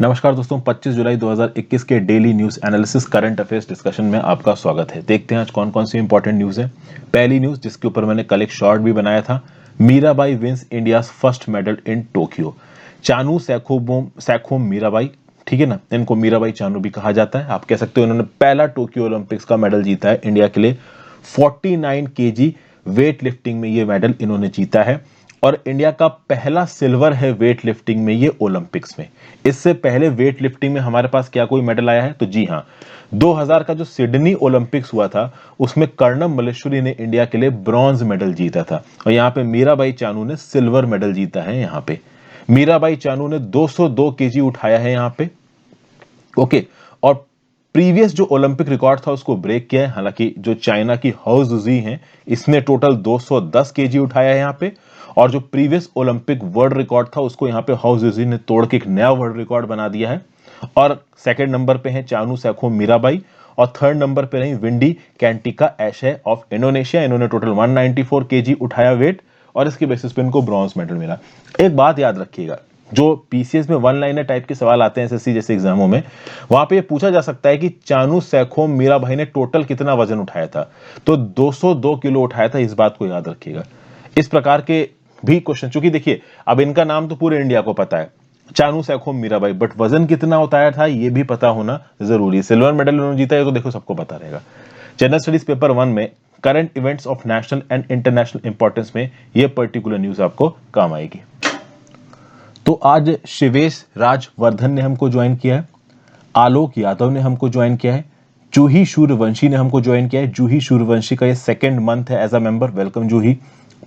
नमस्कार दोस्तों, 25 जुलाई 2021 के daily news analysis current affairs discussion में आपका स्वागत है। देखते हैं आज कौन कौन सी इंपॉर्टेंट न्यूज है। पहली न्यूज जिसके ऊपर मैंने कल एक शॉर्ट भी बनाया था, Mirabai wins India's first medal in Tokyo. Chanu Saikhom Mirabai, ठीक है ना, इनको मीराबाई चानू भी कहा जाता है। आप कह सकते हो इन्होंने पहला टोक्यो ओलंपिक्स का मेडल जीता है इंडिया के लिए। 49 केजी वेट लिफ्टिंग में ये मेडल इन्होंने जीता है और इंडिया का पहला सिल्वर है वेट लिफ्टिंग में ये ओलंपिक्स में। इससे पहले वेट लिफ्टिंग में हमारे पास क्या कोई मेडल आया है? तो जी हाँ, 2000 का जो सिडनी ओलंपिक्स हुआ था उसमें कर्णम मल्लेश्वरी ने इंडिया के लिए ब्रॉन्ज मेडल जीता था और यहाँ पे मीराबाई चानू ने सिल्वर मेडल जीता है। यहाँ पे मीराबाई चानू ने 202 केजी उठाया है यहाँ पे, ओके। और प्रीवियस जो ओलंपिक रिकॉर्ड था उसको ब्रेक किया है। हालांकि जो चाइना की हाउ जुजी हैं इसने टोटल 210 केजी उठाया है यहाँ पे, और जो प्रीवियस ओलंपिक वर्ल्ड रिकॉर्ड था उसको यहाँ पे हाउ जुजी ने तोड़ के एक नया वर्ल्ड रिकॉर्ड बना दिया है। और सेकंड नंबर पे है चानू सैखोम मीराबाई और थर्ड नंबर पे रही विंडी कैंटिका एशे ऑफ इंडोनेशिया। इन्होंने टोटल 194 केजी उठाया वेट और इसके बेसिस पे इनको ब्रॉन्ज मेडल मिला। एक बात याद रखिएगा, जो पीसीएस में वन लाइनर टाइप के सवाल आते हैं एसएससी जैसे एग्जामों में, वहां पे ये पूछा जा सकता है कि चानू सैखोम मीराबाई ने टोटल कितना वजन उठाया था, तो 202 किलो उठाया था। इस बात को याद रखिएगा। इस प्रकार के भी क्वेश्चन, चूंकि देखिए अब इनका नाम तो पूरे इंडिया को पता है, चानू सैखोम मीराबाई, बट वजन कितना उठाया था ये भी पता होना जरूरी है। सिल्वर मेडल उन्होंने जीता है तो देखो सबको पता रहेगा। जनरल स्टडीज पेपर 1 में current events of national and international importance में ये पर्टिकुलर न्यूज आपको काम आएगी। तो आज शिवेश राजवर्धन ने हमको ज्वाइन किया है, आलोक यादव ने हमको ज्वाइन किया है, जूही सूर्यवंशी ने हमको ज्वाइन किया है। जूही सूर्यवंशी का ये सेकंड मंथ है एज अ मेंबर, वेलकम जूही।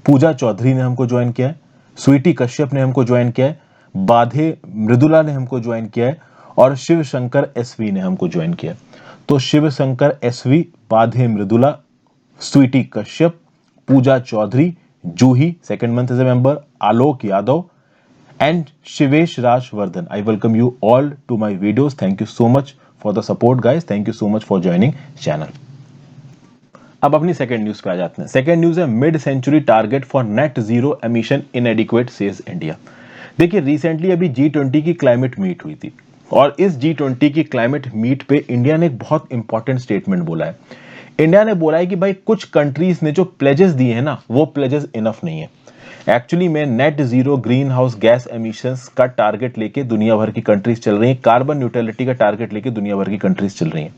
पूजा चौधरी ने हमको ज्वाइन किया है, स्वीटी कश्यप ने हमको ज्वाइन किया है, बाधे मृदुला ने हमको ज्वाइन किया है और शिव शंकर एसवी ने हमको ज्वाइन किया है। तो Shiv Shankar SV, Badhe Mridula, Sweety Kashyap, Pooja Chaudhary, Juhi second month as a member, Alok Yadav and Shivesh Rajvardhan. I welcome you all to my videos. Thank you so much for the support guys. Thank you so much for joining channel. अब अपनी second news पे आ जाते हैं। Second news है mid century target for net zero emission inadequate says India. देखिए recently अभी G20 की क्लाइमेट मीट हुई थी और इस G20 की क्लाइमेट मीट पे इंडिया ने एक बहुत इंपॉर्टेंट स्टेटमेंट बोला है। इंडिया ने बोला है कि भाई कुछ कंट्रीज ने जो प्लेजेस दिए हैं ना वो प्लेजेस इनफ नहीं है। एक्चुअली में net zero green house gas emissions का टारगेट लेके दुनिया भर की कंट्रीज चल रही हैं, कार्बन न्यूट्रलिटी का टारगेट लेके दुनिया भर की कंट्रीज चल रही हैं।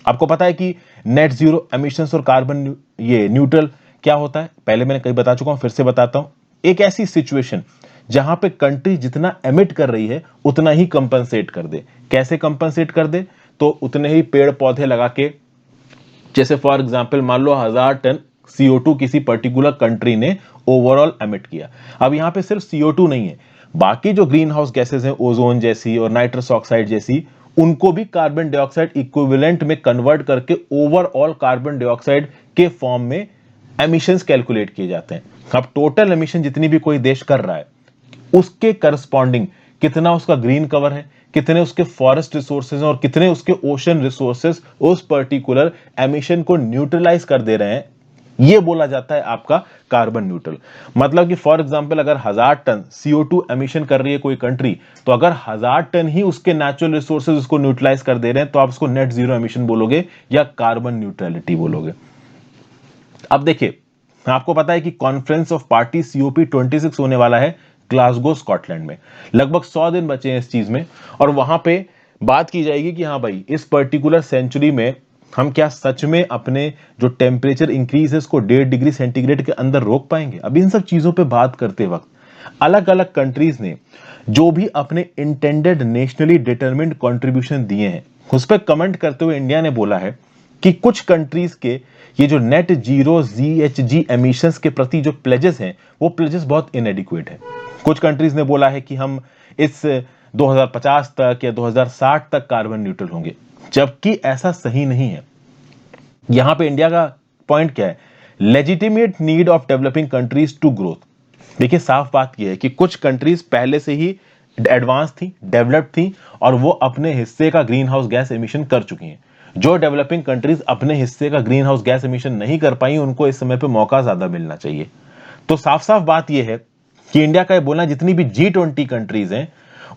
आपको पता है कि नेट जीरो एमिशंस और कार्बन ये न्यूट्रल क्या होता है? पहले मैंने कहीं बता चुका हूं, फिर से बताता हूं। एक ऐसी सिचुएशन जहां पे कंट्री जितना एमिट कर रही है उतना ही कंपनसेट कर दे। कैसे कंपनसेट कर दे? तो उतने ही पेड़ पौधे लगा के, जैसे फॉर एग्जाम्पल मान लो 1000 टन CO2 किसी पर्टिकुलर कंट्री ने ओवरऑल एमिट किया। अब यहां पे सिर्फ CO2 नहीं है, बाकी जो ग्रीन हाउस गैसेस हैं, ओजोन जैसी और नाइट्रस ऑक्साइड जैसी, उनको भी कार्बन डाइऑक्साइड इक्विवेलेंट में कन्वर्ट करके ओवरऑल कार्बन डाइऑक्साइड के फॉर्म में एमिशंस कैलकुलेट किए जाते हैं। अब टोटल एमिशन जितनी भी कोई देश कर रहा है उसके करस्पॉन्डिंग कितना उसका ग्रीन कवर है, कितने उसके फॉरेस्ट रिसोर्सेज हैं और कितने उसके ओशन रिसोर्सेज उस पर्टिकुलर एमिशन को न्यूट्रलाइज कर दे रहे हैं, ये बोला जाता है आपका कार्बन न्यूट्रल। मतलब कि फॉर एग्जांपल अगर 1000 टन CO2 एमिशन कर रही है कोई कंट्री, तो अगर 1000 टन ही उसके नेचुरल रिसोर्सेज उसको न्यूट्रलाइज कर दे रहे हैं तो आप उसको नेट जीरो एमिशन बोलोगे या कार्बन न्यूट्रलिटी बोलोगे। अब देखिए आपको पता है कि कॉन्फ्रेंस ऑफ पार्टी COP26 होने वाला है ग्लासगो स्कॉटलैंड में। लगभग 100 दिन बचे हैं इस चीज में और वहां पे बात की जाएगी कि हाँ भाई इस पर्टिकुलर सेंचुरी में हम क्या सच में अपने जो टेम्परेचर इंक्रीज है इसको 1.5 डिग्री सेंटीग्रेड के अंदर रोक पाएंगे। अब इन सब चीजों पे बात करते वक्त अलग अलग कंट्रीज ने जो भी अपने इंटेंडेड नेशनली डिटरमिन्ड कंट्रीब्यूशन दिए हैं उस पर कमेंट करते हुए इंडिया ने बोला है कि कुछ कंट्रीज के ये जो नेट जीरो GHG एमिशंस के प्रति जो प्लेजेस हैं वो प्लेजेस बहुत इनएडिक्वेट है। कुछ कंट्रीज ने बोला है कि हम इस 2050 तक या 2060 तक कार्बन न्यूट्रल होंगे, जबकि ऐसा सही नहीं है। यहां पे इंडिया का पॉइंट क्या है? Legitimate need of developing countries to growth. देखिए साफ बात यह है कि कुछ कंट्रीज पहले से ही एडवांस थी, डेवलप्ड थी और वो अपने हिस्से का ग्रीन हाउस गैस एमिशन कर चुकी हैं। जो डेवलपिंग कंट्रीज अपने हिस्से का ग्रीन हाउस गैस एमिशन नहीं कर पाई उनको इस समय पे मौका ज्यादा मिलना चाहिए। तो साफ साफ बात यह है कि इंडिया का ये बोलना जितनी भी G20 कंट्रीज हैं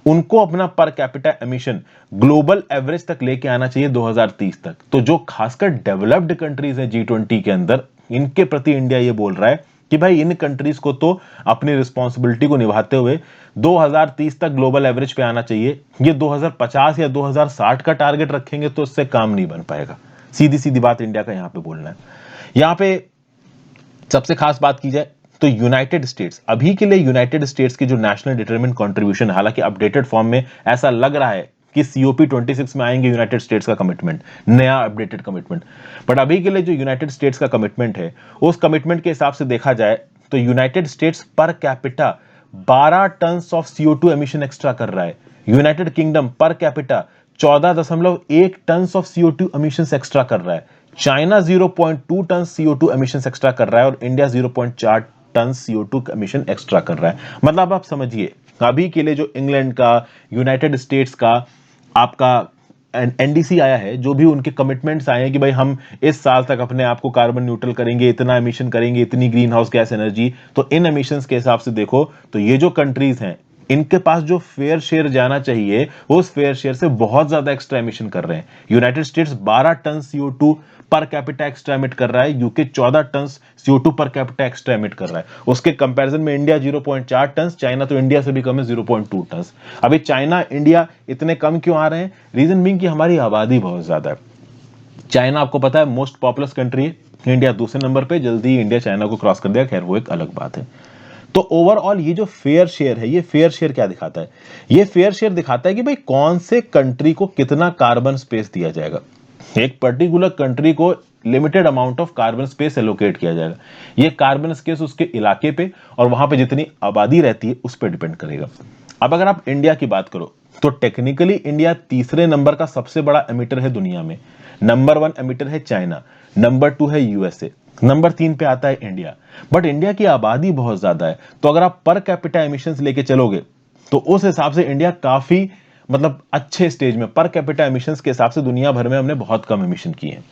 उनको अपना per capita emission global average तक लेके आना चाहिए 2030 तक। तो जो खासकर डेवलप्ड कंट्रीज है G20 के अंदर, इनके प्रति इंडिया ये बोल रहा है कि भाई इन कंट्रीज को तो अपनी रिस्पॉन्सिबिलिटी को निभाते हुए 2030 तक ग्लोबल एवरेज पे आना चाहिए। ये 2050 या 2060 का टारगेट रखेंगे तो इससे काम नहीं बन पाएगा। सीधी सीधी बात इंडिया का यहां पे बोलना है। यहां पे सबसे खास बात की जाए तो यूनाइटेड स्टेट्स, अभी के लिए यूनाइटेड स्टेट्स की जो नेशनल डिटरमिन्ड कंट्रीब्यूशन, हालांकि अपडेटेड फॉर्म में ऐसा लग रहा है कि COP 26 में आएंगे यूनाइटेड स्टेट्स का कमिटमेंट, नया अपडेटेड कमिटमेंट। बट अभी के लिए जो यूनाइटेड स्टेट्स का कमिटमेंट है, उस कमिटमेंट के हिसाब से देखा जाए तो United States per capita 12 ton of CO2 emission extra कर रहा है। United Kingdom per capita 14.1 ton of CO2 emissions extra कर रहा है। China 0.2 ton CO2 emissions extra कर रहा है और India 0.4 ton CO2 emission extra कर रहा है। मतलब आप समझिए, अभी के लिए जो इंग्लैंड का, यूनाइटेड स्टेट्स का आपका NDC आया है, जो भी उनके कमिटमेंट्स आए हैं कि भाई हम इस साल तक अपने आप को कार्बन न्यूट्रल करेंगे, इतना एमिशन करेंगे, इतनी ग्रीन हाउस गैस एनर्जी, तो इन एमिशंस के हिसाब से देखो तो ये जो कंट्रीज हैं, इनके पास जो फेयर शेयर जाना चाहिए वो उस फेयर शेयर से बहुत ज्यादा एक्स्ट्रा एमिशन कर रहे हैं। United states 12 ton CO2 per capita extra emit कर रहा है, UK 14 ton CO2 per capita extra emit कर रहा है। उसके कंपैरिजन में इंडिया 0.4 टन, चाइना तो इंडिया से भी कम है 0.2 टन। अभी चाइना इंडिया इतने कम क्यों आ रहे हैं? रीजन बीइंग कि हमारी आबादी बहुत ज्यादा है। चाइना आपको पता है मोस्ट पॉपुलस कंट्री है, इंडिया दूसरे नंबर पे, जल्दी इंडिया चाइना को क्रॉस कर देगा, खैर वो एक अलग बात है। तो ओवरऑल ये जो फेयर शेयर है, ये फेयर शेयर क्या दिखाता है? ये फेयर शेयर दिखाता है कि भाई कौन से कंट्री को कितना कार्बन स्पेस दिया जाएगा। एक पर्टिकुलर कंट्री को limited amount of carbon space allocate किया जाएगा। ये कार्बन स्पेस उसके इलाके पे और वहां पे जितनी आबादी रहती है उस पर डिपेंड करेगा। अब अगर आप इंडिया की बात करो तो टेक्निकली इंडिया तीसरे नंबर का सबसे बड़ा एमिटर है दुनिया में। नंबर 1 एमिटर है चाइना, नंबर 2 है USA, नंबर 3 पे आता है इंडिया। बट इंडिया की आबादी बहुत ज्यादा है, तो अगर आप पर कैपिटा एमिशंस लेके चलोगे तो उस हिसाब से इंडिया काफी मतलब अच्छे स्टेज में, पर कैपिटा एमिशंस के हिसाब से दुनिया भर में हमने बहुत कम एमिशन किए हैं।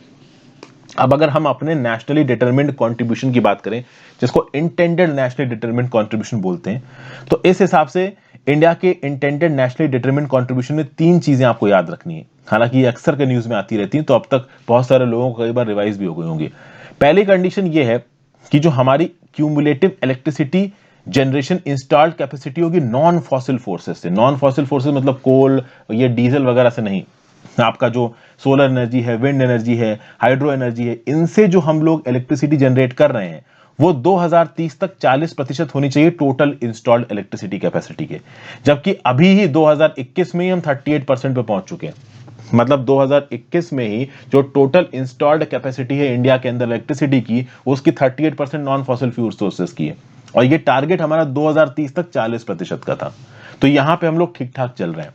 अब अगर हम अपने नेशनली डिटरमिन्ड कंट्रीब्यूशन की बात करें, जिसको इंटेंडेड नेशनली डिटरमिन्ड कंट्रीब्यूशन बोलते हैं, तो इस हिसाब से इंडिया के इंटेंडेड नेशनली डिटरमिन्ड कंट्रीब्यूशन में 3 चीजें आपको याद रखनी है। हालांकि ये अक्सर के न्यूज में आती रहती है, तो अब तक बहुत सारे लोगों को कई बार रिवाइज भी हो गई होंगी। पहली कंडीशन ये है कि जो हमारी cumulative electricity generation installed capacity होगी नॉन फॉसिल फोर्सेस से। नॉन फॉसिल फोर्सेस मतलब कोल, ये डीजल वगैरह से नहीं। आपका जो सोलर एनर्जी है, विंड एनर्जी है, हाइड्रो एनर्जी है, इनसे जो हम लोग इलेक्ट्रिसिटी जनरेट कर रहे हैं वो 2030 तक 40% होनी चाहिए टोटल इंस्टॉल्ड इलेक्ट्रिसिटी कैपेसिटी के। जबकि अभी ही 2021 में ही हम 38% पे पहुंच चुके हैं। मतलब 2021 में ही जो टोटल इंस्टॉल्ड कैपेसिटी है इंडिया के अंदर इलेक्ट्रिसिटी की, उसकी 38% नॉन फॉसिल फ्यूल सोर्सेस की है। और ये टारगेट हमारा 2030 तक 40% का था। तो यहां पे हम लोग ठीक ठाक चल रहे हैं।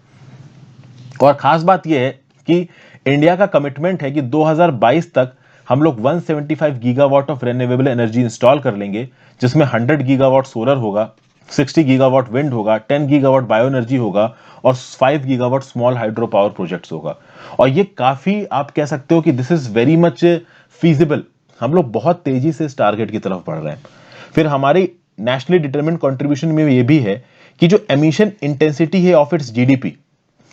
और खास बात यह है कि इंडिया का कमिटमेंट है कि 2022 तक हम लोग 175 gigawatt of renewable energy install कर लेंगे, जिसमें 100 गीगावाट सोलर होगा, 60 गीगावाट विंड होगा, 10 गीगावाट बायो एनर्जी होगा और 5 gigawatt small hydro power projects होगा। और ये काफी, आप कह सकते हो कि this is very much feasible. हम लोग बहुत तेजी से इस टारगेट की तरफ बढ़ रहे हैं। फिर हमारी नेशनली डिटरमिन्ड कंट्रीब्यूशन में ये भी है कि जो एमिशन इंटेंसिटी है ऑफ इट्स GDP,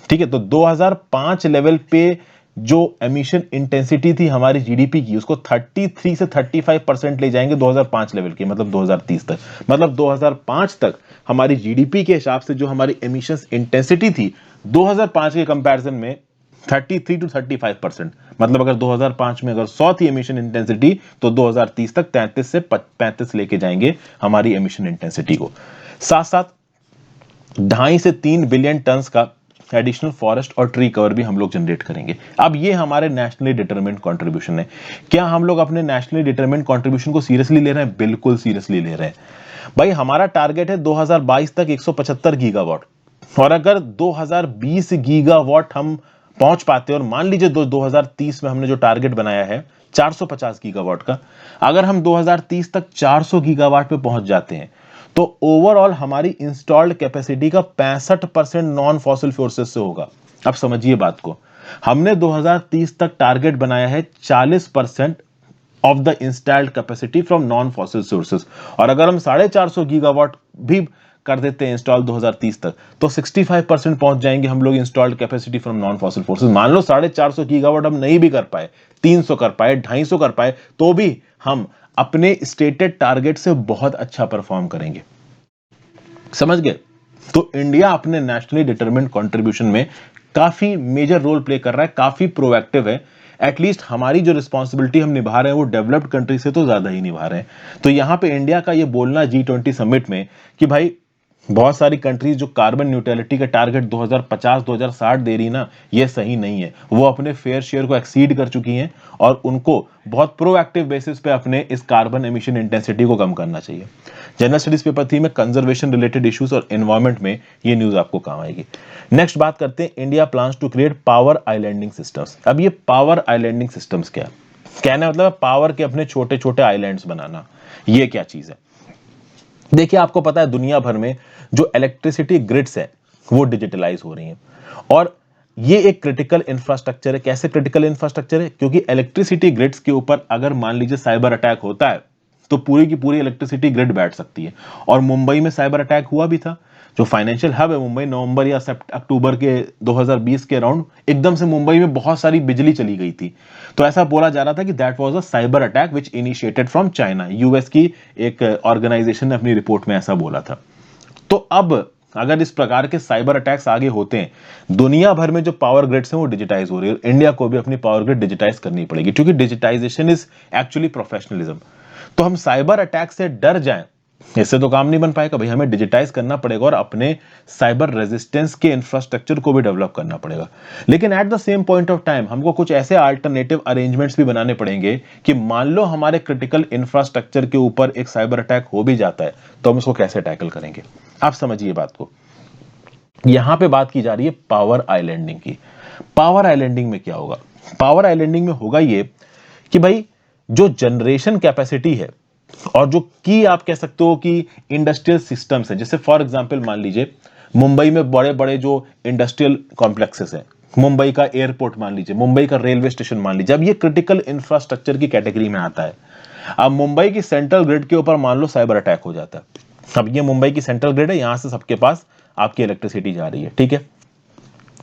ठीक है, तो 2005 लेवल पे जो एमिशन इंटेंसिटी थी हमारी GDP की, उसको 33 से 35% ले जाएंगे 2005 लेवल की, मतलब 2030 तक। मतलब 2005 तक हमारी GDP के हिसाब से जो हमारी एमिशन इंटेंसिटी थी 2005 के कंपैरिजन में 33 to 35%। मतलब अगर 2005 में अगर 100 थी एमिशन इंटेंसिटी, तो 2030 तक 33 से 35 लेके जाएंगे हमारी एमिशन इंटेंसिटी को। साथ साथ 2.5 से 3 बिलियन टन का एडिशनल फॉरेस्ट और ट्री कवर भी हम लोग जनरेट करेंगे। अब ये हमारे नेशनली डिटरमिन्ड कंट्रीब्यूशन है। क्या हम लोग अपने नेशनली डिटरमिन्ड कंट्रीब्यूशन को सीरियसली ले रहे हैं? बिल्कुल सीरियसली ले रहे हैं भाई। हमारा टारगेट है 2022 तक 175 गीगावाट, और अगर 2020 गीगावाट हम पहुंच पाते हैं, और मान लीजिए 2030 में हमने जो टारगेट बनाया है 450 गीगावाट का, अगर हम 2030 तक 400 गीगावाट पे पहुंच जाते हैं, तो ओवरऑल हमारी इंस्टॉल्ड कैपेसिटी का 65% नॉन फॉसिल फोर्सेस से होगा। अब समझिए बात को, हमने 2030 तक टारगेट बनाया है 40% of the installed capacity from non fossil sources, और अगर हम 450 गीगावाट भी कर देते हैं इंस्टॉल 2030 तक, तो 65% पहुंच जाएंगे हम लोग installed capacity from non fossil sources. मान लो 450 गीगावाट हम नहीं भी कर पाए, 300 कर पाए, 250 कर पाए, तो भी हम अपने स्टेटेड टारगेट से बहुत अच्छा परफॉर्म करेंगे। समझ गए? तो इंडिया अपने नेशनली डिटरमिन्ड कंट्रीब्यूशन में काफी मेजर रोल प्ले कर रहा है, काफी प्रोएक्टिव है। एटलीस्ट हमारी जो रिस्पॉन्सिबिलिटी हम निभा रहे हैं वो डेवलप्ड कंट्री से तो ज्यादा ही निभा रहे हैं। तो यहां पे इंडिया का ये बोलना G20 समिट में कि भाई बहुत सारी कंट्रीज जो कार्बन न्यूट्रलिटी का टारगेट 2050-2060 दे रही ना, ये सही नहीं है। वो अपने फेयर शेयर को एक्सीड कर चुकी हैं और उनको बहुत प्रोएक्टिव बेसिस पे अपने इस कार्बन एमिशन इंटेंसिटी को कम करना चाहिए। जनरल स्टडीज पेपर 3 में कंजर्वेशन रिलेटेड इश्यूज और एनवायरमेंट में ये न्यूज आपको काम आएगी। नेक्स्ट बात करते हैं, India plans to create power islanding systems. अब ये पावर आइलैंडिंग सिस्टम्स क्या है? कहना मतलब पावर के अपने छोटे छोटे आइलैंड्स बनाना। ये क्या चीज है? देखिए, आपको पता है दुनिया भर में जो इलेक्ट्रिसिटी ग्रिड्स है वो डिजिटलाइज हो रही हैं और ये एक क्रिटिकल इंफ्रास्ट्रक्चर है। कैसे क्रिटिकल इंफ्रास्ट्रक्चर है? क्योंकि इलेक्ट्रिसिटी ग्रिड्स के ऊपर अगर मान लीजिए साइबर अटैक होता है तो पूरी की पूरी इलेक्ट्रिसिटी ग्रिड बैठ सकती है। और मुंबई में साइबर अटैक हुआ भी था। जो फाइनेंशियल हब है मुंबई, नवंबर या अक्टूबर के 2020 के अराउंड एकदम से मुंबई में बहुत सारी बिजली चली गई थी। तो ऐसा बोला जा रहा था कि that was a cyber attack which initiated from China. US की एक ऑर्गेनाइजेशन ने अपनी रिपोर्ट में ऐसा बोला था। तो अब अगर इस प्रकार के साइबर अटैक्स आगे होते हैं, दुनिया भर में जो पावर ग्रिड्स हैं वो डिजिटाइज हो रही है। इंडिया को भी अपनी पावर ग्रिड डिजिटाइज करनी पड़ेगी क्योंकि डिजिटाइजेशन इज एक्चुअली प्रोफेशनलिज्म। तो हम साइबर अटैक से डर जाएं, इससे तो काम नहीं बन पाएगा भाई। हमें डिजिटाइज करना पड़ेगा और अपने साइबर रेजिस्टेंस के इंफ्रास्ट्रक्चर को भी डेवलप करना पड़ेगा। लेकिन at the same point of time हमको कुछ ऐसे अल्टरनेटिव अरेंजमेंट्स भी बनाने पड़ेंगे कि मान लो हमारे क्रिटिकल इंफ्रास्ट्रक्चर के ऊपर एक साइबर अटैक हो भी जाता है तो हम उसको कैसे टैकल करेंगे। आप समझिए बात को। यहां पे बात की जा रही है पावर आइलैंडिंग की। पावर आइलैंडिंग में क्या होगा? पावर आइलैंडिंग में होगा ये कि भाई जो जनरेशन कैपेसिटी है और जो की आप कह सकते हो कि इंडस्ट्रियल सिस्टम्स है, जैसे फॉर एग्जांपल मान लीजिए मुंबई में बड़े बड़े जो इंडस्ट्रियल कॉम्प्लेक्सेस हैं, मुंबई का एयरपोर्ट मान लीजिए, मुंबई का रेलवे स्टेशन मान लीजिए, अब ये क्रिटिकल इंफ्रास्ट्रक्चर की कैटेगरी में आता है। अब मुंबई की सेंट्रल ग्रिड के ऊपर मान लो साइबर अटैक हो जाता है। अब ये मुंबई की सेंट्रल ग्रिड है, यहां से सबके पास आपकी इलेक्ट्रिसिटी जा रही है, ठीक है।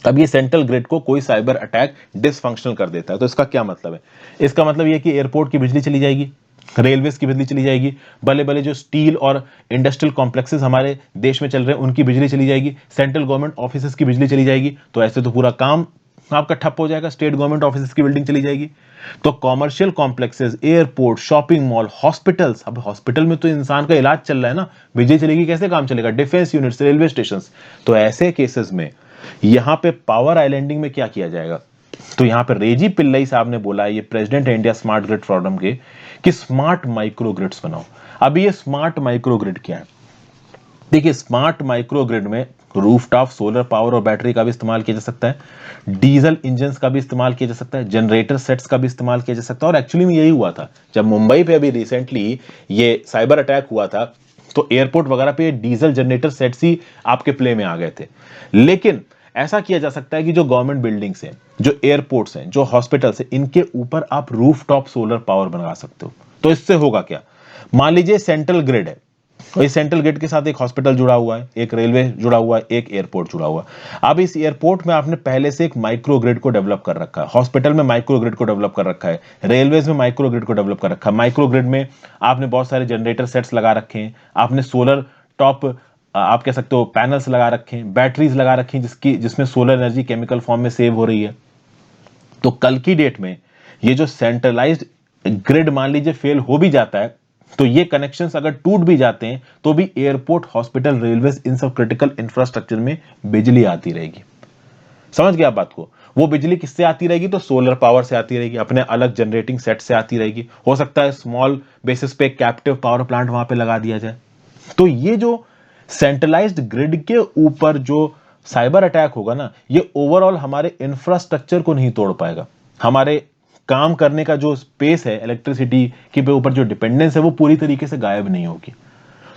अब ये सेंट्रल ग्रिड को कोई साइबर अटैक डिसफंक्शनल कर देता है, तो इसका क्या मतलब है? इसका मतलब ये कि एयरपोर्ट की बिजली चली जाएगी, रेलवेज की बिजली चली जाएगी, भले भले जो स्टील और इंडस्ट्रियल कॉम्प्लेक्सेस हमारे देश में चल रहे हैं उनकी बिजली चली जाएगी, सेंट्रल गवर्नमेंट ऑफिसेज की बिजली चली जाएगी। तो ऐसे तो पूरा काम आपका ठप हो जाएगा, स्टेट गवर्नमेंट ऑफिसेज की बिल्डिंग चली जाएगी। तो commercial complexes, airport, shopping mall, hospitals, अब हॉस्पिटल में तो इंसान का इलाज चल रहा है ना, बिजली चलेगी कैसे काम चलेगा? Defence units, railway station. तो ऐसे केसेस में यहां पे पावर आइलैंडिंग में क्या किया जाएगा? तो यहां पे रेजी पिल्लई साहब ने बोला है, ये प्रेसिडेंट है इंडिया स्मार्ट ग्रिड फोरम के, कि स्मार्ट माइक्रो ग्रिड्स बनाओ। अब ये स्मार्ट माइक्रो ग्रिड क्या है? देखिए, स्मार्ट माइक्रो ग्रिड में रूफटॉप सोलर पावर और बैटरी का भी इस्तेमाल किया जा सकता है, डीजल इंजन्स का भी इस्तेमाल किया जा सकता है, जनरेटर सेट्स का भी इस्तेमाल किया जा सकता है। और एक्चुअली में यही हुआ था जब मुंबई पे अभी रिसेंटली ये साइबर अटैक हुआ था, तो एयरपोर्ट वगैरह पे डीजल जनरेटर सेट्स ही आपके प्ले में आ गए थे। लेकिन ऐसा किया जा सकता है कि जो गवर्नमेंट बिल्डिंग्स हैं, जो एयरपोर्ट्स हैं, जो हॉस्पिटल्स हैं, इनके ऊपर आप रूफटॉप सोलर पावर बना सकते हो। तो इससे होगा क्या? मान लीजिए सेंट्रल ग्रिड है, तो इस सेंट्रल ग्रिड के साथ एक हॉस्पिटल जुड़ा हुआ है, एक रेलवे जुड़ा हुआ है, एक एयरपोर्ट जुड़ा हुआ है। अब इस एयरपोर्ट में आपने पहले से एक माइक्रो ग्रिड को डेवलप कर रखा है, हॉस्पिटल में माइक्रो ग्रिड को डेवलप कर रखा है, रेलवेज में माइक्रो ग्रिड को डेवलप कर रखा है। माइक्रो ग्रिड में आपने बहुत सारे जनरेटर सेट्स लगा रखे हैं, आपने सोलर टॉप आप कह सकते हो पैनल्स लगा रखे हैं, बैटरीज लगा रखी हैं जिसमें सोलर एनर्जी केमिकल फॉर्म में सेव हो रही है। तो कल की डेट में ये जो सेंट्रलाइज्ड ग्रिड मान लीजिए फेल हो भी जाता है, तो ये कनेक्शंस अगर टूट भी जाते हैं तो भी एयरपोर्ट, हॉस्पिटल, रेलवेज, इन सब क्रिटिकल इंफ्रास्ट्रक्चर में बिजली आती रहेगी। समझ गया आप बात को? वो बिजली किससे आती रहेगी? तो सोलर पावर से आती रहेगी, अपने अलग जनरेटिंग सेट से आती रहेगी। हो सकता है स्मॉल बेसिस पे कैप्टिव पावर प्लांट वहां पे लगा दिया जाए। तो ये जो सेंट्रलाइज्ड ग्रिड के ऊपर जो साइबर अटैक होगा ना, ये ओवरऑल हमारे इंफ्रास्ट्रक्चर को नहीं तोड़ पाएगा। हमारे काम करने का जो स्पेस है, इलेक्ट्रिसिटी के ऊपर जो डिपेंडेंस है, वो पूरी तरीके से गायब नहीं होगी।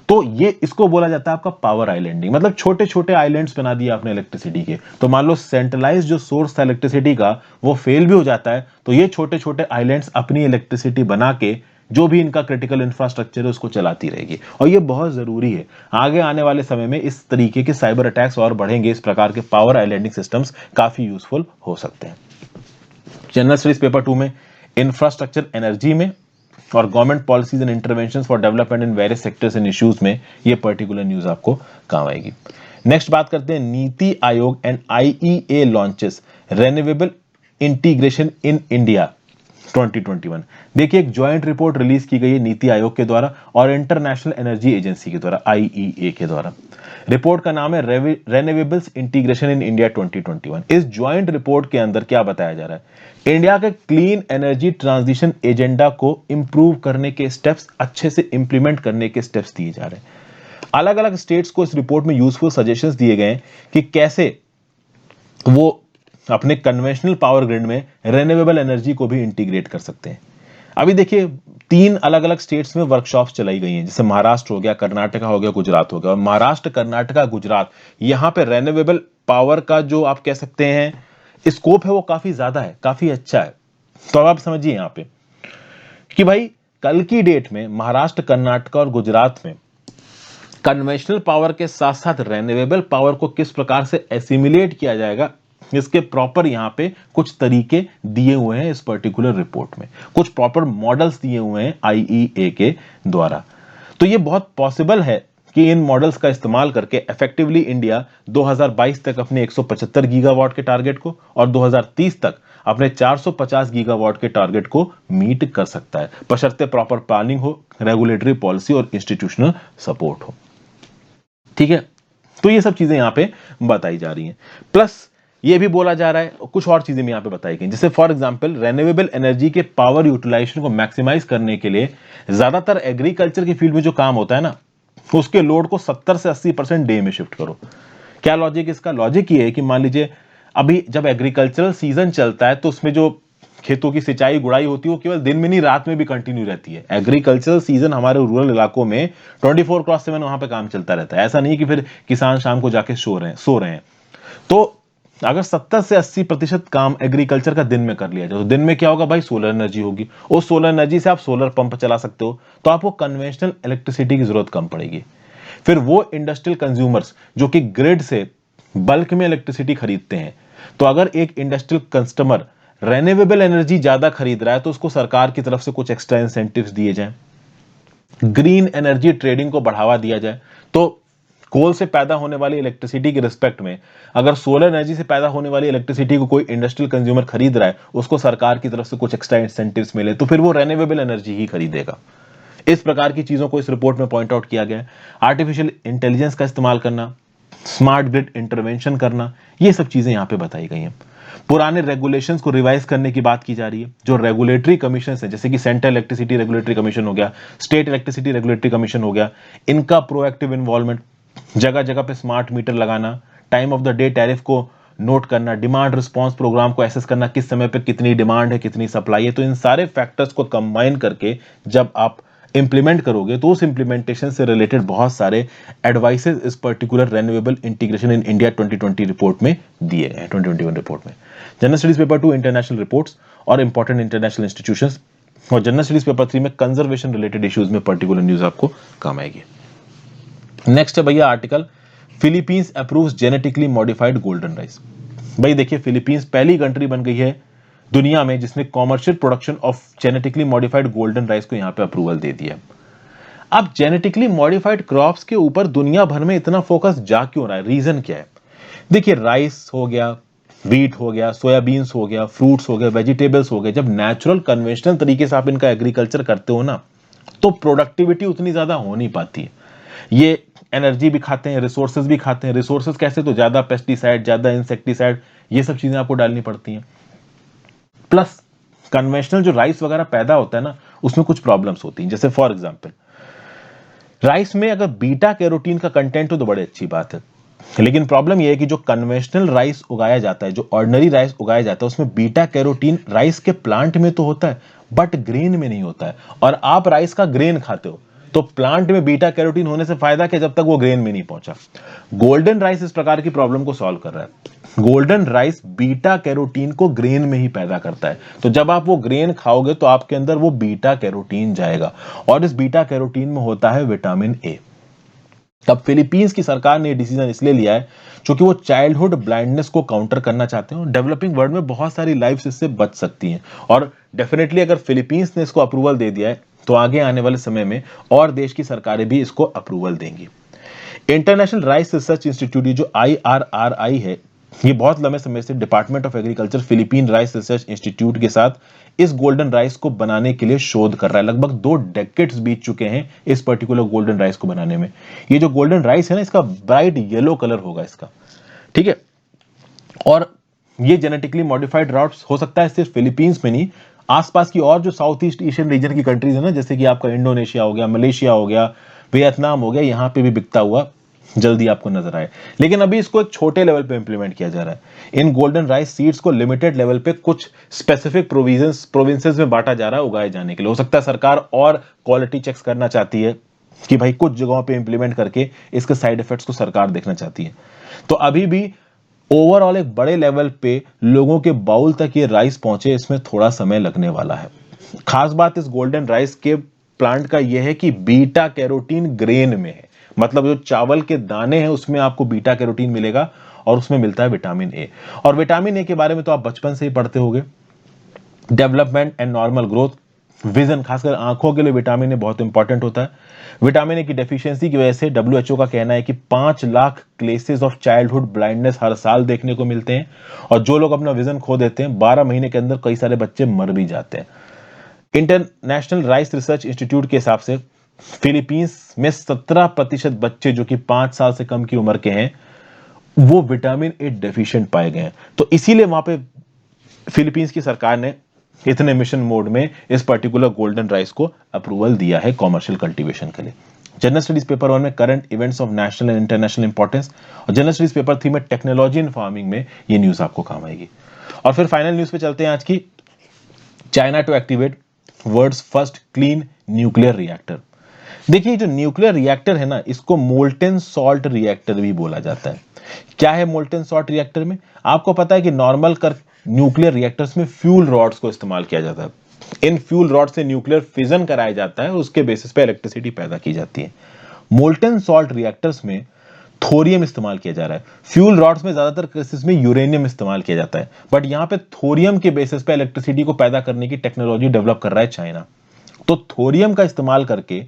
तो ये इसको बोला जाता है आपका पावर आइलैंडिंग। मतलब छोटे छोटे आइलैंड्स बना दिए आपने इलेक्ट्रिसिटी के। तो मान लो सेंट्रलाइज जो सोर्स था इलेक्ट्रिसिटी का वो फेल भी हो जाता है, तो ये छोटे छोटे आइलैंड्स अपनी इलेक्ट्रिसिटी बना के जो भी इनका क्रिटिकल इंफ्रास्ट्रक्चर है उसको चलाती रहेगी। और ये बहुत जरूरी है, आगे आने वाले समय में इस तरीके के साइबर अटैक्स और बढ़ेंगे, इस प्रकार के पावर आइलैंडिंग सिस्टम्स काफी यूजफुल हो सकते हैं। जनरल स्टडीज पेपर 2 में इंफ्रास्ट्रक्चर एनर्जी में और government policies and interventions for development in various sectors and issues में ये पर्टिकुलर न्यूज आपको काम आएगी। नेक्स्ट बात करते हैं NITI Aayog and IEA launches renewable integration in India 2021। देखिए एक ज्वाइंट रिपोर्ट रिलीज की गई है नीति आयोग के द्वारा और इंटरनेशनल एनर्जी एजेंसी के द्वारा, आईईए के द्वारा। रिपोर्ट का नाम है रिन्यूएबल्स इंटीग्रेशन इन इंडिया 2021। इस ज्वाइंट रिपोर्ट के अंदर क्या बताया जा रहा है, इंडिया के क्लीन एनर्जी ट्रांजिशन एजेंडा को इंप्रूव करने के स्टेप्स, अच्छे से इंप्लीमेंट करने के स्टेप्स दिए जा रहे हैं। अलग अलग स्टेट्स को इस रिपोर्ट में यूजफुल सजेशंस दिए गए कि कैसे वो अपने कन्वेंशनल पावर ग्रिड में रिन्यूएबल एनर्जी को भी इंटीग्रेट कर सकते हैं। अभी देखिए 3 अलग अलग स्टेट्स में वर्कशॉप्स चलाई गई हैं, जैसे महाराष्ट्र हो गया, कर्नाटका हो गया, गुजरात हो गया। और महाराष्ट्र, कर्नाटका, गुजरात, यहां पे रिन्यूएबल पावर का जो आप कह सकते हैं स्कोप है वो काफी ज्यादा है, काफी अच्छा है। तो अब आप समझिए यहां पे कि भाई कल की डेट में महाराष्ट्र, कर्नाटका और गुजरात में कन्वेंशनल पावर के साथ साथ रिन्यूएबल पावर को किस प्रकार से एसिमिलेट किया जाएगा, इसके प्रॉपर यहां पे कुछ तरीके दिए हुए हैं इस पर्टिकुलर रिपोर्ट में, कुछ प्रॉपर मॉडल्स दिए हुए हैं आईईए के द्वारा। तो ये बहुत पॉसिबल है कि इन मॉडल्स का इस्तेमाल करके इफेक्टिवली इंडिया 2022 तक अपने 175 गीगावाट के टारगेट को और 2030 तक अपने 450 गीगावाट के टारगेट को मीट कर सकता है, बशर्ते प्रॉपर प्लानिंग हो, रेगुलेटरी पॉलिसी और इंस्टीट्यूशनल सपोर्ट हो। ठीक है, तो ये सब चीजें यहां पे बताई जा रही हैं। प्लस ये भी बोला जा रहा है, कुछ और चीजें भी यहां पे बताई गई, जैसे फॉर एग्जांपल रिन्यूएबल एनर्जी के पावर यूटिलाइजेशन को मैक्सिमाइज करने के लिए ज्यादातर एग्रीकल्चर की फील्ड में जो काम होता है ना, उसके लोड को 70 से 80% डे में शिफ्ट करो। क्या लॉजिक इसका? लॉजिक ये है कि मान लीजिए अभी जब एग्रीकल्चरल सीजन चलता है तो उसमें जो खेतों की सिंचाई गुड़ाई होती है वो केवल दिन में नहीं रात में भी कंटिन्यू रहती है। एग्रीकल्चरल सीजन हमारे रूरल इलाकों में 24/7 वहां पे काम चलता रहता है। ऐसा नहीं कि फिर किसान शाम को जाके सो रहे हैं। तो अगर 70 से 80% काम एग्रीकल्चर का दिन में कर लिया जाए तो दिन में क्या होगा भाई, सोलर एनर्जी होगी। उस सोलर एनर्जी से आप सोलर पंप चला सकते हो, तो आपको कन्वेंशनल इलेक्ट्रिसिटी की जरूरत कम पड़ेगी। फिर वो इंडस्ट्रियल कंज्यूमर्स जो कि ग्रिड से बल्क में इलेक्ट्रिसिटी खरीदते हैं, तो अगर एक इंडस्ट्रियल कस्टमर रिन्यूएबल एनर्जी ज्यादा खरीद रहा है तो उसको सरकार की तरफ से कुछ एक्स्ट्रा इंसेंटिव्स दिए जाएं, ग्रीन एनर्जी ट्रेडिंग को बढ़ावा दिया जाए। तो कोल से पैदा होने वाली इलेक्ट्रिसिटी के रिस्पेक्ट में अगर सोलर एनर्जी से पैदा होने वाली इलेक्ट्रिसिटी को कोई इंडस्ट्रियल कंज्यूमर खरीद रहा है, उसको सरकार की तरफ से कुछ एक्स्ट्रा इंसेंटिव्स मिले, तो फिर वो रिन्यूएबल एनर्जी ही खरीदेगा। इस प्रकार की चीजों को इस रिपोर्ट में पॉइंट आउट किया गया है। आर्टिफिशियल इंटेलिजेंस का इस्तेमाल करना, स्मार्ट ग्रिड इंटरवेंशन करना, ये सब चीजें यहां पे बताई गई हैं। पुराने रेगुलेशंस को रिवाइज करने की बात की जा रही है। जो रेगुलेटरी कमीशन है, जैसे कि सेंट्रल इलेक्ट्रिसिटी रेगुलेटरी कमीशन हो गया, स्टेट इलेक्ट्रिसिटी रेगुलेटरी कमीशन हो गया, इनका प्रोएक्टिव इन्वॉल्वमेंट, जगह जगह पे स्मार्ट मीटर लगाना, time of the day tariff को नोट करना, डिमांड रिस्पांस प्रोग्राम को एसेस करना, किस समय पे कितनी डिमांड है, कितनी सप्लाई है। तो इन सारे फैक्टर्स को कंबाइन करके जब आप इंप्लीमेंट करोगे तो उस इंप्लीमेंटेशन से रिलेटेड बहुत सारे एडवाइसेस इस particular renewable integration in India 2020 report में दिए गए हैं, 2021 रिपोर्ट में। General studies paper 2 international reports और इंपॉर्टेंट इंटरनेशनल इंस्टीट्यूशंस, और जनरल स्टडीज पेपर 3 में कंजर्वेशन रिलेटेड इश्यूज में पर्टिकुलर न्यूज आपको काम आएगी। नेक्स्ट है भैया article, Philippines approves genetically modified golden rice. भाई देखिए फिलीपींस पहली कंट्री बन गई है दुनिया में जिसने commercial production of genetically modified golden rice को यहां पे अप्रूवल दे दिया। अब जेनेटिकली मॉडिफाइड क्रॉप्स के ऊपर दुनिया भर में इतना फोकस जा क्यों रहा है, रीजन क्या है? देखिए राइस हो गया, व्हीट हो गया, सोयाबीन्स हो गया, फ्रूट्स हो गए, वेजिटेबल्स हो गए, जब नेचुरल कन्वेंशनल तरीके से आप इनका एग्रीकल्चर करते हो ना, तो प्रोडक्टिविटी उतनी ज्यादा हो नहीं पाती है। ये एनर्जी भी खाते हैं, रिसोर्सेज भी खाते हैं। रिसोर्सेज कैसे? तो ज्यादा पेस्टिसाइड, ज्यादा इंसेक्टिसाइड, ये सब चीजें आपको डालनी पड़ती हैं। प्लस कन्वेंशनल जो राइस वगैरह पैदा होता है ना, उसमें कुछ प्रॉब्लम्स होती हैं। जैसे फॉर एग्जांपल राइस में अगर बीटा कैरोटीन का कंटेंट हो तो बड़ी अच्छी बात है, लेकिन प्रॉब्लम यह है कि जो कन्वेंशनल राइस उगाया जाता है, जो ऑर्डिनरी राइस उगाया जाता है, उसमें बीटा कैरोटीन राइस के प्लांट में तो होता है बट ग्रेन में नहीं होता है। और आप राइस का ग्रेन खाते हो, तो प्लांट में बीटा कैरोटीन होने से फायदा क्या, जब तक वो ग्रेन में नहीं पहुंचा। गोल्डन राइस इस प्रकार की प्रॉब्लम को सॉल्व कर रहा है। गोल्डन राइस बीटा कैरोटीन को ग्रेन में ही पैदा करता है, तो जब आप वो ग्रेन खाओगे तो आपके अंदर वो बीटा कैरोटीन जाएगा, और इस बीटा कैरोटीन में होता है विटामिन ए। तब फिलीपींस की सरकार ने डिसीजन इसलिए लिया है क्योंकि वो चाइल्डहुड ब्लाइंडनेस को काउंटर करना चाहते हैं। डेवलपिंग वर्ल्ड में बहुत सारी लाइफ्स इससे बच सकती हैं, और डेफिनेटली अगर फिलीपींस ने इसको अप्रूवल दे दिया है तो आगे आने वाले समय में और देश की सरकारें भी इसको अप्रूवल देंगी। इंटरनेशनल राइस रिसर्च इंस्टीट्यूट, जो IRRI है, ये बहुत लंबे समय से department of agriculture Philippine rice research institute के साथ इस गोल्डन राइस को बनाने के लिए शोध कर रहा है। लगभग 2 डेकेड्स बीत चुके हैं इस पर्टिकुलर गोल्डन राइस को बनाने में। ये जो गोल्डन राइस है ना, इसका ब्राइट येलो कलर होगा इसका, ठीक है। और ये जेनेटिकली मॉडिफाइड राइस हो सकता है सिर्फ फिलीपींस में नहीं, आसपास की और जो साउथ ईस्ट एशियन रीजन की कंट्रीज है ना, जैसे कि आपका इंडोनेशिया हो गया, मलेशिया हो गया, वियतनाम हो गया, यहां पे भी बिकता हुआ जल्दी आपको नजर आए। लेकिन अभी इसको एक छोटे लेवल पे इंप्लीमेंट किया जा रहा है। इन गोल्डन राइस सीड्स को लिमिटेड लेवल पे कुछ स्पेसिफिक प्रोविंसेस में बांटा जा रहा है उगाए जाने के लिए। हो सकता है सरकार और क्वालिटी चेक्स करना चाहती है कि भाई कुछ जगहों पे इंप्लीमेंट करके इसके साइड इफेक्ट्स को सरकार देखना चाहती है। तो अभी भी ओवरऑल एक बड़े लेवल पे लोगों के बाउल तक ये राइस पहुंचे, इसमें थोड़ा समय लगने वाला है। खास बात इस गोल्डन राइस के प्लांट का यह है कि बीटा कैरोटीन ग्रेन में है, मतलब जो चावल के दाने हैं उसमें आपको बीटा कैरोटीन मिलेगा, और उसमें मिलता है विटामिन ए। और विटामिन ए के बारे में तो आप बचपन से ही पढ़ते होंगे। Development and normal growth, vision, खासकर आंखों के लिए विटामिन ए बहुत इंपॉर्टेंट होता है। विटामिन ए की डेफिशिएंसी की वजह से WHO का कहना है कि 5 lakh cases of childhood blindness हर साल देखने को मिलते हैं, और जो लोग अपना विजन खो देते हैं 12 महीने के अंदर कई सारे बच्चे मर भी जाते हैं। इंटरनेशनल राइस रिसर्च इंस्टीट्यूट के हिसाब से फिलीपींस में 17% बच्चे जो कि 5 साल से कम की उम्र के हैं वो विटामिन ए डेफिशिएंट पाए गए हैं। तो इसीलिए वहां पे फिलीपींस की सरकार ने इतने मिशन मोड में इस पर्टिकुलर गोल्डन राइस को अप्रूवल दिया है कॉमर्शियल कल्टीवेशन के लिए। जनरल स्टडीज पेपर 1 में current events of national and international importance, और जनरल स्टडीज पेपर 3 में टेक्नोलॉजी इन फार्मिंग में ये न्यूज आपको काम आएगी। और फिर फाइनल न्यूज पे चलते हैं आज की। China to activate world's first clean nuclear reactor. देखिए जो न्यूक्लियर रिएक्टर है ना, इसको मोल्टेन सॉल्ट रिएक्टर भी बोला जाता है। क्या है मोल्टेन सॉल्ट रिएक्टर में? आपको पता है कि नॉर्मल न्यूक्लियर रिएक्टर्स में फ्यूल रॉड्स को इस्तेमाल किया जाता है। इन फ्यूल रॉड से न्यूक्लियर फिजन कराया जाता है, उसके बेसिस पे इलेक्ट्रिसिटी पैदा की जाती है। मोल्टेन सॉल्ट रिएक्टर्स में थोरियम इस्तेमाल किया जा रहा है। फ्यूल रॉड्स में ज्यादातर केसेस में यूरेनियम इस्तेमाल किया जाता है, बट यहां पे थोरियम के बेसिस पे इलेक्ट्रिसिटी को पैदा करने की टेक्नोलॉजी डेवलप कर रहा है चाइना। तो थोरियम का इस्तेमाल करके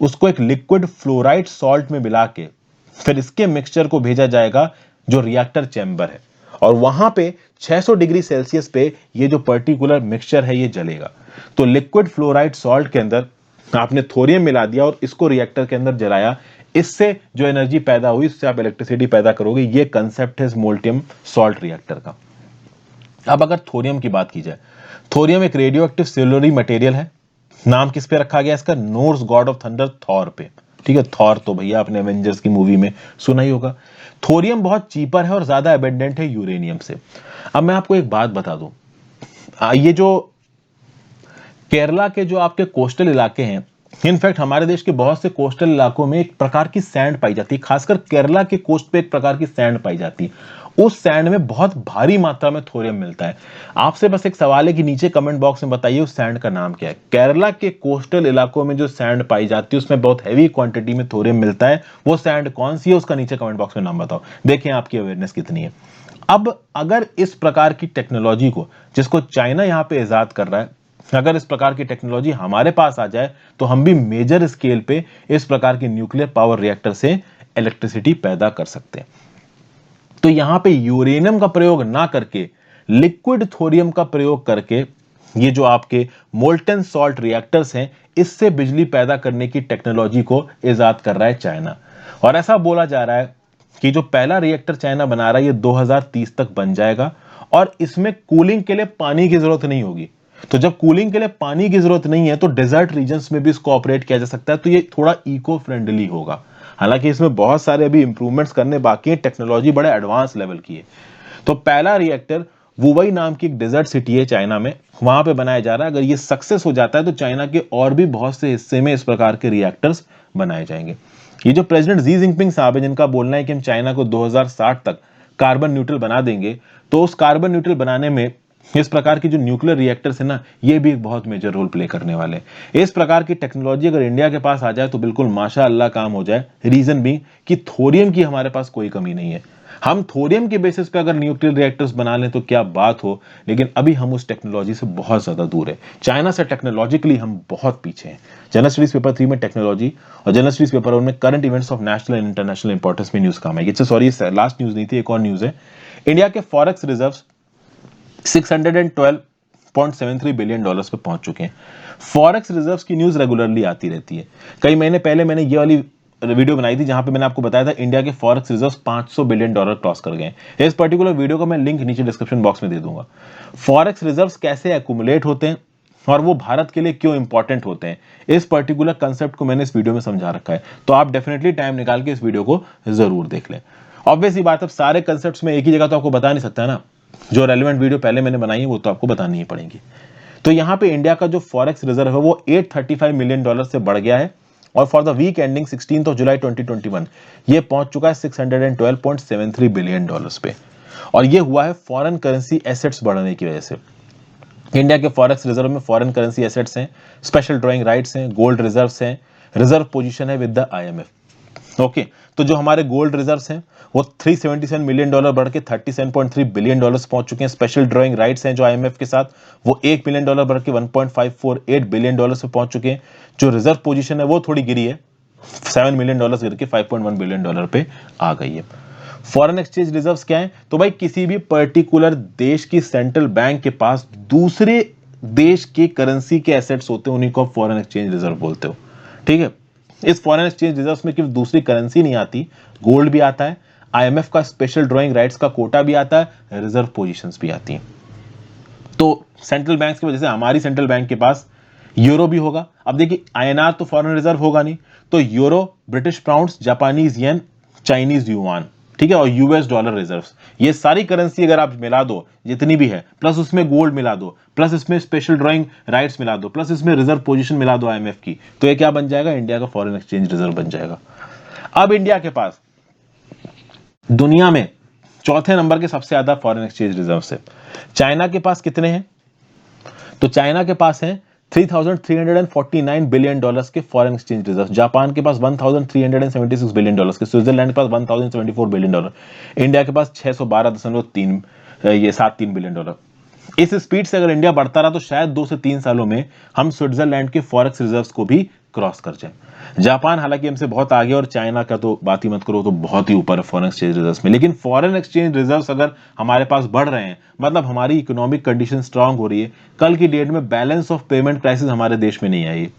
उसको एक लिक्विड फ्लोराइड सॉल्ट में मिला के फिर इसके मिक्सचर को भेजा जाएगा जो रिएक्टर चैम्बर है, और वहां पे 600 डिग्री सेल्सियस पे ये जो पर्टिकुलर मिक्सचर है ये जलेगा। तो लिक्विड फ्लोराइड सॉल्ट के अंदर आपने थोरियम मिला दिया और इसको रिएक्टर के अंदर जलाया, इससे जो एनर्जी पैदा हुई उससे आप इलेक्ट्रिसिटी पैदा करोगे। ये कंसेप्ट है मोल्टेन सॉल्ट रिएक्टर का। अब अगर थोरियम की बात की जाए, थोरियम एक रेडियो एक्टिव सेलुलरी मटेरियल है। नाम किस पे रखा गया इसका? Norse God of thunder, Thor पे। ठीक है, थॉर तो भैया आपने एवेंजर्स की मूवी में सुना ही होगा। थोरियम बहुत चीपर है और ज्यादा एबेंडेंट है यूरेनियम से। अब मैं आपको एक बात बता दूं, ये जो केरला के जो आपके कोस्टल इलाके हैं, इनफैक्ट हमारे देश के बहुत से कोस्टल इलाकों में एक प्रकार की सैंड पाई जाती है, खासकर केरला के कोस्ट पे एक प्रकार की सैंड पाई जाती है। उस सैंड में बहुत भारी मात्रा में थोरियम मिलता है। आपसे बस एक सवाल है कि नीचे कमेंट बॉक्स में बताइए उस सैंड का नाम क्या है। केरला के कोस्टल इलाकों में जो सैंड पाई जाती है उसमें बहुत हैवी क्वांटिटी में थोरियम मिलता है। वो सैंड कौन सी है उसका नीचे कमेंट बॉक्स में नाम बताओ, देखें आपकी अवेयरनेस कितनी है। अब अगर इस प्रकार की टेक्नोलॉजी को, जिसको चाइना यहां पे इजाद कर रहा है, अगर इस प्रकार की टेक्नोलॉजी हमारे पास आ जाए तो हम भी मेजर स्केल पे इस प्रकार के न्यूक्लियर पावर रिएक्टर से इलेक्ट्रिसिटी पैदा कर सकते हैं। तो यहां पे यूरेनियम का प्रयोग ना करके लिक्विड थोरियम का प्रयोग करके ये जो आपके मोल्टेन सॉल्ट रिएक्टर्स हैं, इससे बिजली पैदा करने की टेक्नोलॉजी को इजाद कर रहा है चाइना। और ऐसा बोला जा रहा है कि जो पहला रिएक्टर चाइना बना रहा है ये 2030 तक बन जाएगा, और इसमें कूलिंग के लिए पानी की जरूरत नहीं होगी। तो जब कूलिंग के लिए पानी की जरूरत नहीं है तो डेजर्ट रीजन्स में भी इसको ऑपरेट किया जा सकता है, तो ये थोड़ा इको फ्रेंडली होगा। हालांकि इसमें बहुत सारे अभी इंप्रूवमेंट्स करने बाकी हैं, टेक्नोलॉजी बड़े एडवांस लेवल की है। तो पहला रिएक्टर वुबई नाम की एक डेजर्ट सिटी है चाइना में, वहां पे बनाया जा रहा है। अगर ये सक्सेस हो जाता है तो चाइना के और भी बहुत से हिस्से में इस प्रकार के रिएक्टर्स बनाए जाएंगे। ये जो प्रेसिडेंट जी जिनपिंग साहब है, जिनका बोलना है कि हम चाइना को 2060 तक कार्बन न्यूट्रल बना देंगे, तो उस कार्बन न्यूट्रल बनाने में इस प्रकार की जो न्यूक्लियर रिएक्टर्स है ना, ये भी एक बहुत मेजर रोल प्ले करने वाले हैं। इस प्रकार की टेक्नोलॉजी अगर इंडिया के पास आ जाए तो बिल्कुल माशाअल्लाह काम हो जाए। रीजन भी कि थोरियम की हमारे पास कोई कमी नहीं है। हम थोरियम के बेसिस पे अगर न्यूक्लियर रिएक्टर्स बना लें तो क्या बात हो, लेकिन अभी हम उस टेक्नोलॉजी से बहुत ज्यादा दूर है। चाइना से टेक्नोलॉजिकली हम बहुत पीछे हैं। जनरल स्टडीज पेपर 3 में टेक्नोलॉजी और जनरल स्टडीज पेपर 1 में current events of national and international importance में न्यूज काम आएगी। सॉरी, लास्ट न्यूज नहीं थी, एक और न्यूज है। इंडिया के फॉरेक्स रिजर्व 612.73 बिलियन डॉलर्स पे पहुंच चुके हैं। फॉरेक्स रिजर्व्स की न्यूज रेगुलरली आती रहती है। कई महीने पहले मैंने ये वाली वीडियो बनाई थी जहां पे मैंने आपको बताया था इंडिया के forex reserves 500 billion dollar cross कर गए हैं। इस पर्टिकुलर वीडियो का मैं लिंक नीचे डिस्क्रिप्शन बॉक्स में दे दूंगा। फॉरेक्स रिजर्व्स कैसे एक्यूमुलेट होते हैं और वो भारत के लिए क्यों इंपॉर्टेंट होते हैं, इस पर्टिकुलर कंसेप्ट को मैंने इस वीडियो में समझा रखा है। तो आप डेफिनेटली टाइम निकाल के इस वीडियो को जरूर देख लें। ऑब्वियसली बात, अब सारे कंसेप्ट्स में एक ही जगह तो आपको बता नहीं सकता ना। जो रेलेवेंट वीडियो पहले मैंने बनाई है वो तो आपको बतानी ही पड़ेगी। तो यहां पे इंडिया का जो फॉरेक्स रिजर्व है वो 835 मिलियन डॉलर से बढ़ गया है और फॉर द वीक एंडिंग 16 जुलाई 2021 ये पहुंच चुका है 612.73 बिलियन डॉलर्स पे। और ये हुआ है फॉरेन करेंसी एसेट्स बढ़ने की वजह से। इंडिया के फॉरेक्स रिजर्व में फॉरेन करेंसी एसेट्स हैं, स्पेशल ड्रॉइंग राइट्स हैं, गोल्ड रिजर्व्स हैं, रिजर्व पोजीशन है विद द आईएमएफ। ओके, तो जो हमारे गोल्ड रिजर्व्स हैं वो 377 मिलियन डॉलर बढ़ के 37.3 बिलियन डॉलर्स पहुंच चुके हैं। स्पेशल ड्रॉइंग राइट्स हैं जो आईएमएफ के साथ, वो 1 मिलियन डॉलर बढ़ के 1.548 बिलियन डॉलर्स पे पहुंच चुके हैं। जो रिजर्व पोजीशन है वो थोड़ी गिरी है, 7 मिलियन डॉलर गिर के 5.1 बिलियन डॉलर पे आ गई है। फॉरेन एक्सचेंज रिजर्व्स क्या है, तो भाई किसी भी पर्टिकुलर देश की सेंट्रल बैंक के पास दूसरे देश के करेंसी के एसेट्स होते हैं, उन्हीं को आप फॉरेन एक्सचेंज रिजर्व बोलते हो। ठीक है, इस फॉरेन एक्सचेंज रिजर्व्स में केवल दूसरी करेंसी नहीं आती, गोल्ड भी आता है, आईएमएफ का स्पेशल ड्रॉइंग राइट्स का कोटा भी आता है, रिजर्व पोजीशंस भी आती हैं। तो सेंट्रल बैंक की वजह से हमारी सेंट्रल बैंक के पास यूरो भी होगा। अब देखिए आईएनआर तो फॉरेन रिजर्व होगा नहीं, तो euro, British pounds, Japanese yen, Chinese yuan, ठीक है, और यूएस डॉलर रिजर्व्स, ये सारी करेंसी अगर आप मिला दो जितनी भी है, प्लस उसमें गोल्ड मिला दो, प्लस इसमें स्पेशल ड्रॉइंग राइट्स मिला दो, प्लस इसमें रिजर्व पोजीशन मिला दो आईएमएफ की, तो ये क्या बन जाएगा, इंडिया का फॉरेन एक्सचेंज रिजर्व बन जाएगा। अब इंडिया के पास दुनिया में चौथे नंबर के सबसे ज्यादा फॉरेन एक्सचेंज रिजर्व है। चाइना के पास कितने हैं, तो चाइना के पास है 3,349 बिलियन डॉलर्स के फॉरेन एक्सचेंज रिजर्व, जापान के पास 1,376 बिलियन डॉलर्स के, स्विट्जरलैंड के पास 1,074 बिलियन डॉलर, इंडिया के पास 612.73 बिलियन डॉलर। इस स्पीड से अगर इंडिया बढ़ता रहा तो शायद 2 से 3 सालों में हम स्विट्जरलैंड के फॉरेक्स रिजर्व्स को भी क्रॉस कर जाए। जापान हालांकि हमसे बहुत आगे, और चाइना का तो बात ही मत करो, तो बहुत ही ऊपर है फॉरेन एक्सचेंज रिजर्व्स में। लेकिन फॉरेन एक्सचेंज रिजर्व्स अगर हमारे पास बढ़ रहे हैं, मतलब हमारी इकोनॉमिक कंडीशन स्ट्रांग हो रही है, कल की डेट में बैलेंस ऑफ पेमेंट क्राइसिस हमारे देश में नहीं आएगी,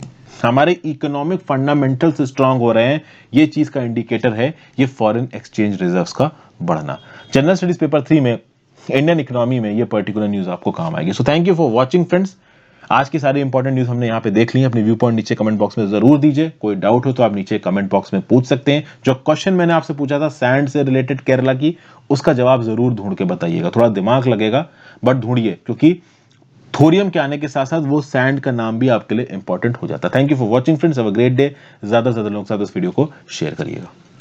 हमारे इकोनॉमिक फंडामेंटल्स स्ट्रांग हो रहे हैं, ये चीज का इंडिकेटर है ये फॉरेन एक्सचेंज रिजर्व्स का बढ़ना। जनरल स्टडीज पेपर 3 में इंडियन इकोनॉमी में ये पर्टिकुलर न्यूज आपको काम आएगी। So thank you for watching friends. आज की सारी इंपॉर्टेंट न्यूज हमने यहाँ पे देख ली है। अपनी व्यू पॉइंट नीचे कमेंट बॉक्स में जरूर दीजिए। कोई डाउट हो तो आप नीचे कमेंट बॉक्स में पूछ सकते हैं। जो क्वेश्चन मैंने आपसे पूछा था सैंड से रिलेटेड केरला की, उसका जवाब जरूर ढूंढ के बताइएगा। थोड़ा दिमाग लगेगा बट ढूंढिए, क्योंकि थोरियम के आने के साथ साथ वो सैंड का नाम भी आपके लिए इंपॉर्टेंट हो जाता है। Thank you for watching friends, have a great day. ज्यादा से ज्यादा लोगों के साथ इस वीडियो को शेयर करिएगा।